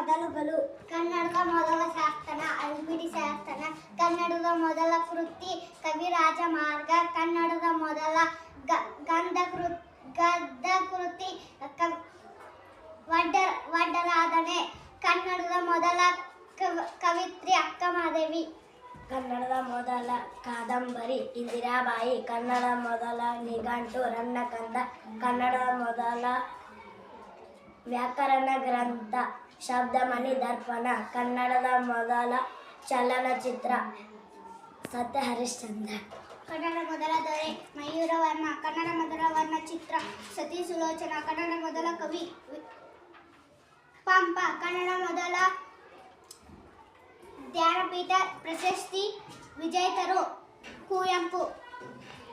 ಮೊದಲುಗಳು. ಕನ್ನಡದ ಮೊದಲ ಶಾಸನ ಅಲ್ಬಿಡಿ ಶಾಸನ. ಕನ್ನಡದ ಮೊದಲ ಕೃತಿ ಕವಿರಾಜ ಮಾರ್ಗ. ಕನ್ನಡದ ಮೊದಲ ಗದ್ಯ ಕೃತಿ ವಡ್ಡರಾಧನೆ. ಕನ್ನಡದ ಮೊದಲ ಕವಿತ್ರಿ ಅಕ್ಕಮಹಾದೇವಿ. ಕನ್ನಡದ ಮೊದಲ ಕಾದಂಬರಿ ಇಂದಿರಾಬಾಯಿ. ಕನ್ನಡದ ಮೊದಲ ನಿಘಂಟು ರನ್ನಕಂದ. ಕನ್ನಡದ ಮೊದಲ ವ್ಯಾಕರಣ ಗ್ರಂಥ ಶಬ್ದಮಣಿ ದರ್ಪಣ. ಕನ್ನಡದ ಮೊದಲ ಚಲನಚಿತ್ರ ಸತ್ಯ ಹರಿಶ್ಚಂದ್ರ. ಕನ್ನಡ ಮೊದಲ ದೊರೆ ಮಯೂರವರ್ಮ. ಕನ್ನಡ ಮೊದಲ ವರ್ಣಚಿತ್ರ ಸತಿ ಸುಲೋಚನ. ಕನ್ನಡ ಮೊದಲ ಕವಿ ಪಂಪ. ಕನ್ನಡ ಮೊದಲ ಜ್ಞಾನಪೀಠ ಪ್ರಶಸ್ತಿ ವಿಜೇತರು ಕುವೆಂಪು.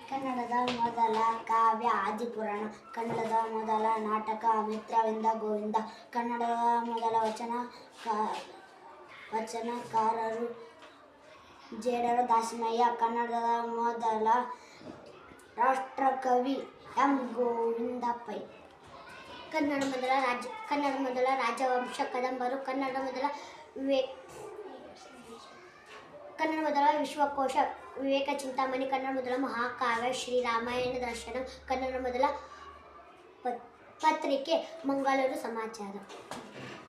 ಕನ್ನಡದ ಮೊದಲ ಕಾವ್ಯ ಆದಿಪುರಾಣ. ಕನ್ನಡದ ಮೊದಲ ನಾಟಕ ಮಿತ್ರವಿಂದ ಗೋವಿಂದ. ಕನ್ನಡದ ಮೊದಲ ವಚನಕಾರರು ಜೇಡರ ದಾಸಿಮಯ್ಯ. ಕನ್ನಡದ ಮೊದಲ ರಾಷ್ಟ್ರಕವಿ ಎಂ ಗೋವಿಂದ ಪೈ. ಕನ್ನಡ ಮೊದಲ ರಾಜವಂಶ ಕದಂಬರು. ಕನ್ನಡ ಮೊದಲ ವಿಶ್ವಕೋಶ ವಿವೇಕ ಚಿಂತಾಮಣಿ. ಕನ್ನಡ ಮೊದಲ ಮಹಾಕಾವ್ಯ ಶ್ರೀರಾಮಾಯಣ ದರ್ಶನಂ. ಕನ್ನಡ ಮೊದಲ ಪತ್ರಿಕೆ ಮಂಗಳೂರು ಸಮಾಚಾರ.